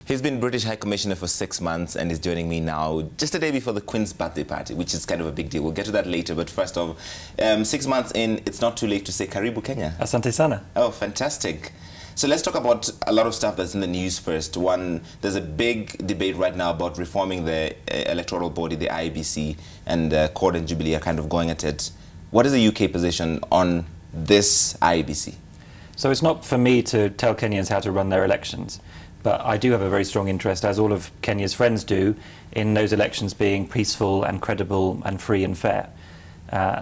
He's been British High Commissioner for 6 months and is joining me now just a day before the Queen's birthday party, which is kind of a big deal. We'll get to that later, but first off, 6 months in, it's not too late to say Karibu Kenya. Asante sana. Oh, fantastic. So let's talk about a lot of stuff that's in the news first. One, there's a big debate right now about reforming the electoral body, the IEBC, and CORD and Jubilee are kind of going at it. What is the UK position on this IEBC? So it's not for me to tell Kenyans how to run their elections, but I do have a very strong interest, as all of Kenya's friends do, in those elections being peaceful and credible and free and fair.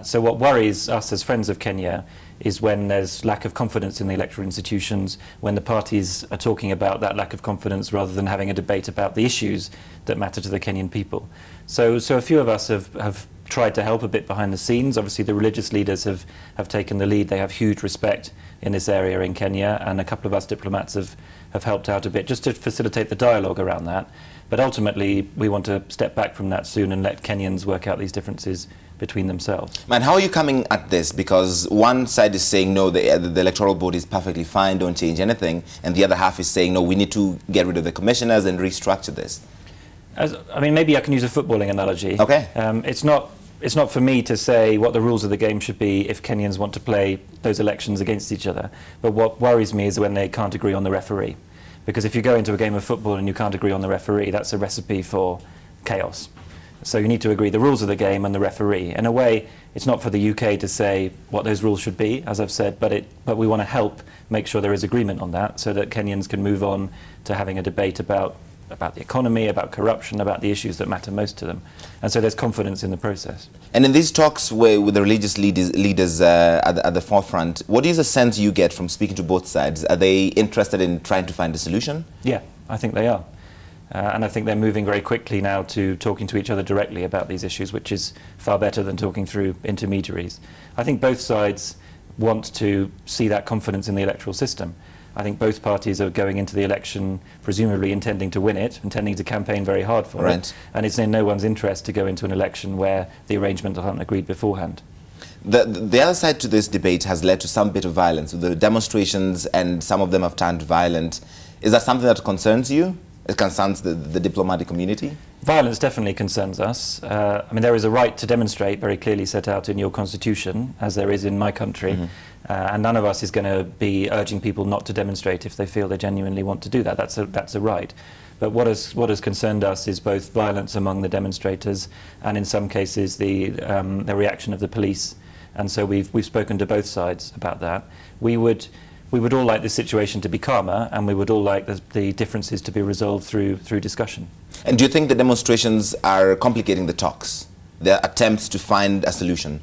So what worries us as friends of Kenya is when there's lack of confidence in the electoral institutions, when the parties are talking about that lack of confidence rather than having a debate about the issues that matter to the Kenyan people. So a few of us have tried to help a bit behind the scenes. Obviously the religious leaders have taken the lead. They have huge respect in this area in Kenya, and a couple of us diplomats have helped out a bit just to facilitate the dialogue around that. But ultimately we want to step back from that soon and let Kenyans work out these differences between themselves. Man, how are you coming at this? Because one side is saying, no, the electoral board is perfectly fine, don't change anything, and the other half is saying, no, we need to get rid of the commissioners and restructure this. I mean, maybe I can use a footballing analogy. Okay. It's not for me to say what the rules of the game should be if Kenyans want to play those elections against each other. But what worries me is when they can't agree on the referee. Because if you go into a game of football and you can't agree on the referee, that's a recipe for chaos. So you need to agree the rules of the game and the referee. In a way, it's not for the UK to say what those rules should be, as I've said, but we want to help make sure there is agreement on that so that Kenyans can move on to having a debate about the economy, about corruption, about the issues that matter most to them. And so there's confidence in the process. And in these talks with the religious leaders at the forefront, what is the sense you get from speaking to both sides? Are they interested in trying to find a solution? Yeah, I think they are. And I think they're moving very quickly now to talking to each other directly about these issues, which is far better than talking through intermediaries. I think both sides want to see that confidence in the electoral system. I think both parties are going into the election presumably intending to win it, intending to campaign very hard for it, and it's in no one's interest to go into an election where the arrangements aren't agreed beforehand. The other side to this debate has led to some bit of violence. The demonstrations, and some of them have turned violent. Is that something that concerns you? It concerns the diplomatic community? Violence definitely concerns us. I mean, there is a right to demonstrate very clearly set out in your constitution, as there is in my country. And none of us is going to be urging people not to demonstrate if they feel they genuinely want to do that. That's a right. But what has concerned us is both violence among the demonstrators and in some cases the reaction of the police. And so we've spoken to both sides about that. We would all like this situation to be calmer, and we would all like the differences to be resolved through discussion. And do you think the demonstrations are complicating the talks, the attempts to find a solution?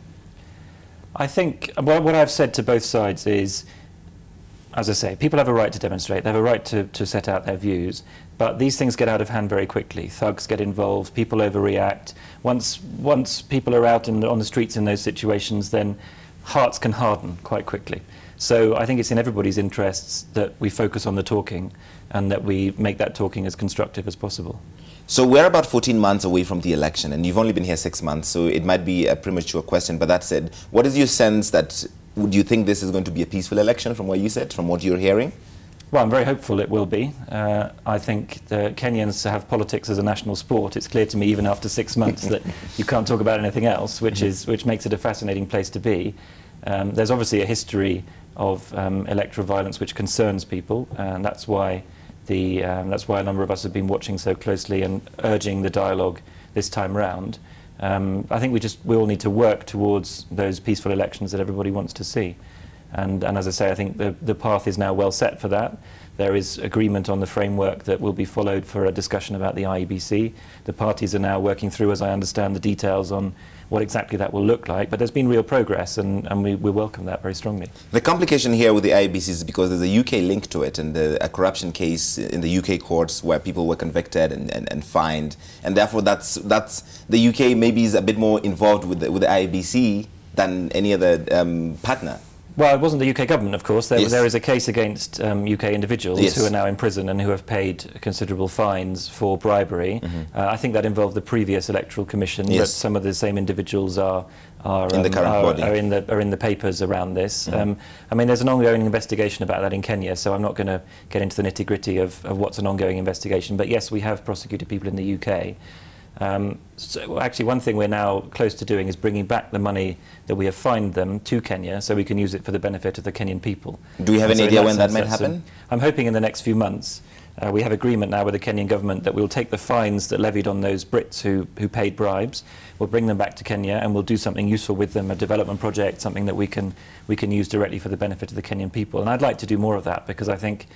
I think what I've said to both sides is, as I say, people have a right to demonstrate, they have a right to set out their views, but these things get out of hand very quickly. Thugs get involved, people overreact. Once people are out on the streets in those situations, then hearts can harden quite quickly. So I think it's in everybody's interests that we focus on the talking and that we make that talking as constructive as possible. So we're about 14 months away from the election, and you've only been here 6 months, so it might be a premature question, but that said, what is your sense that, do you think this is going to be a peaceful election from what you said, from what you're hearing? Well, I'm very hopeful it will be. I think the Kenyans have politics as a national sport. It's clear to me even after 6 months that you can't talk about anything else, which makes it a fascinating place to be. There's obviously a history of electoral violence which concerns people, and that's why a number of us have been watching so closely and urging the dialogue this time round. I think we all need to work towards those peaceful elections that everybody wants to see. And as I say, I think the path is now well set for that. There is agreement on the framework that will be followed for a discussion about the IEBC. The parties are now working through, as I understand, the details on what exactly that will look like. But there's been real progress, and we welcome that very strongly. The complication here with the IEBC is because there's a UK link to it, and a corruption case in the UK courts where people were convicted and fined. And therefore, that's the UK maybe is a bit more involved with the IEBC than any other partner. Well, it wasn't the UK government, of course. Yes. There is a case against UK individuals yes. who are now in prison and who have paid considerable fines for bribery. I think that involved the previous Electoral Commission, yes. but some of the same individuals are in the current body. Are in the papers around this. I mean, there's an ongoing investigation about that in Kenya, so I'm not going to get into the nitty-gritty of what's an ongoing investigation. But yes, we have prosecuted people in the UK. So actually, one thing we're now close to doing is bringing back the money that we have fined them to Kenya, so we can use it for the benefit of the Kenyan people. Do we have any idea when that might happen? I'm hoping in the next few months. We have agreement now with the Kenyan government that we'll take the fines that levied on those Brits who paid bribes, we'll bring them back to Kenya and we'll do something useful with them, a development project, something that we can use directly for the benefit of the Kenyan people. And I'd like to do more of that, because I think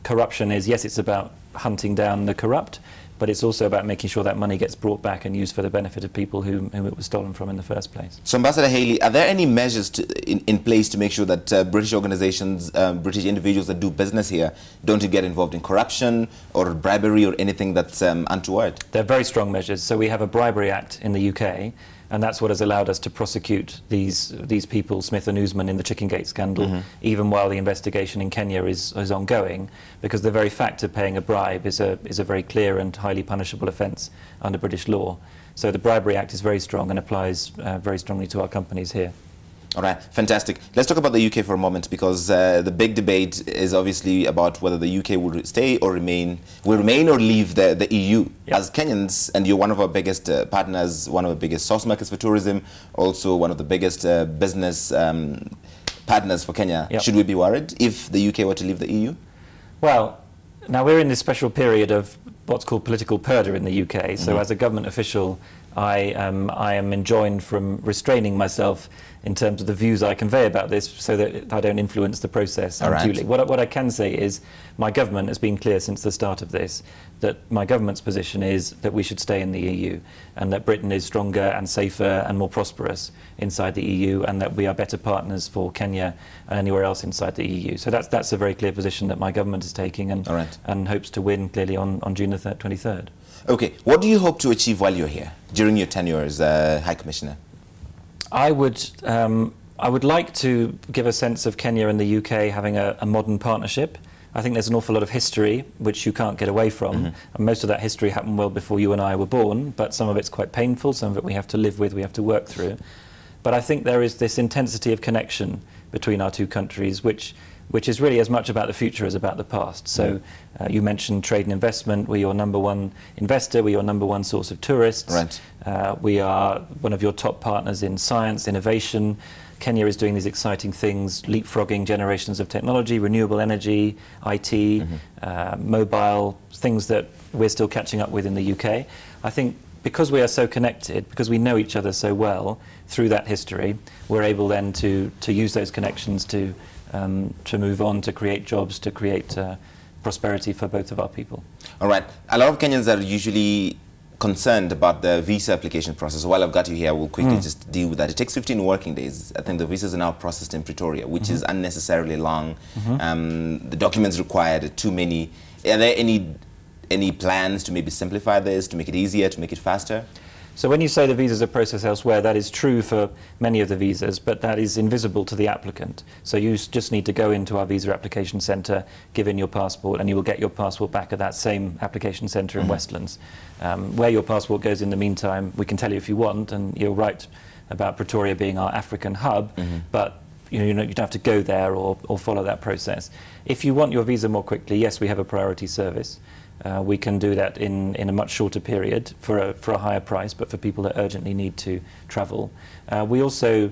corruption is, yes, it's about hunting down the corrupt, but it's also about making sure that money gets brought back and used for the benefit of people whom it was stolen from in the first place. So, Ambassador Hailey, are there any measures in place to make sure that British organizations, British individuals that do business here don't get involved in corruption or bribery or anything that's untoward? They're very strong measures. So we have a Bribery Act in the UK, and that's what has allowed us to prosecute these people, Smith and Usman, in the Chicken Gate scandal, even while the investigation in Kenya is ongoing, because the very fact of paying a bribe is a very clear and highly punishable offence under British law. So the Bribery Act is very strong and applies very strongly to our companies here. All right, fantastic. Let's talk about the UK for a moment, because the big debate is obviously about whether the UK will stay or will remain or leave the EU. Yep. As Kenyans, and you're one of our biggest partners, one of the biggest source markets for tourism, also one of the biggest business partners for Kenya. Yep. Should we be worried if the UK were to leave the EU? Well, now we're in this special period of what's called political purdah in the UK. So as a government official, I am enjoined from restraining myself in terms of the views I convey about this, so that I don't influence the process unduly. What I can say is my government has been clear since the start of this that my government's position is that we should stay in the EU, and that Britain is stronger and safer and more prosperous inside the EU, and that we are better partners for Kenya and anywhere else inside the EU. So that's a very clear position that my government is taking, and hopes to win clearly on June the 23rd. Okay, what do you hope to achieve while you're here, during your tenure as High Commissioner? I would like to give a sense of Kenya and the UK having a modern partnership. I think there's an awful lot of history which you can't get away from. And most of that history happened well before you and I were born, but some of it's quite painful, some of it we have to live with, we have to work through. But I think there is this intensity of connection between our two countries, which is really as much about the future as about the past. So you mentioned trade and investment. We're your #1 investor. We're your #1 source of tourists. Right. We are one of your top partners in science, innovation. Kenya is doing these exciting things, leapfrogging generations of technology, renewable energy, IT, mobile, things that we're still catching up with in the UK. I think because we are so connected, because we know each other so well through that history, we're able then to use those connections to move on, to create jobs, to create prosperity for both of our people. All right. A lot of Kenyans are usually concerned about the visa application process. While I've got you here, we'll quickly just deal with that. It takes 15 working days. I think the visas are now processed in Pretoria, which is unnecessarily long. The documents required are too many. Are there any plans to maybe simplify this, to make it easier, to make it faster? So when you say the visas are processed elsewhere, that is true for many of the visas, but that is invisible to the applicant. So you just need to go into our visa application centre, give in your passport, and you will get your passport back at that same application centre in Westlands. Where your passport goes in the meantime, we can tell you if you want, and you're right about Pretoria being our African hub, but you don't have to go there or follow that process. If you want your visa more quickly, yes, we have a priority service. We can do that in a much shorter period for a higher price, but for people that urgently need to travel. We also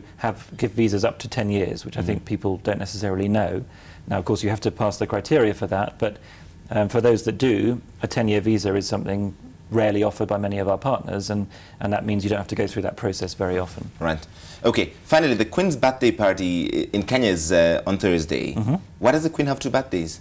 give visas up to 10 years, which I think people don't necessarily know. Now, of course, you have to pass the criteria for that, but for those that do, a 10-year visa is something rarely offered by many of our partners, and that means you don't have to go through that process very often. Right. Okay, finally, the Queen's birthday party in Kenya is on Thursday. Why does the Queen have 2 birthdays?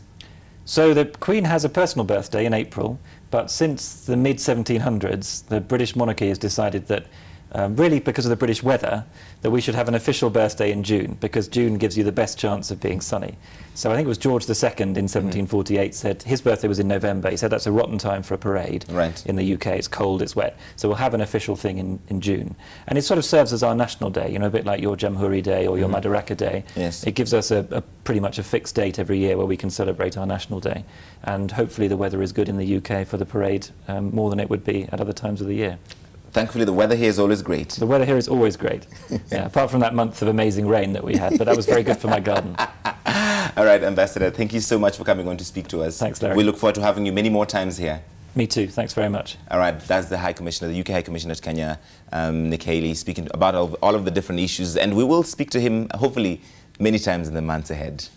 So the Queen has a personal birthday in April, but since the mid-1700s, the British monarchy has decided that really because of the British weather, that we should have an official birthday in June, because June gives you the best chance of being sunny. So I think it was George II in 1748 said, his birthday was in November, he said that's a rotten time for a parade in the UK, it's cold, it's wet, so we'll have an official thing in June. And it sort of serves as our national day, you know, a bit like your Jamhuri Day or your Madaraka Day. Yes. It gives us a pretty much a fixed date every year where we can celebrate our national day. And hopefully the weather is good in the UK for the parade, more than it would be at other times of the year. Thankfully, the weather here is always great. The weather here is always great. Yeah, apart from that month of amazing rain that we had, but that was very good for my garden. All right, Ambassador, thank you so much for coming on to speak to us. Thanks, Larry. We look forward to having you many more times here. Me too. Thanks very much. All right, that's the High Commissioner, the UK High Commissioner to Kenya, Nic Hailey, speaking about all of the different issues, and we will speak to him, hopefully, many times in the months ahead.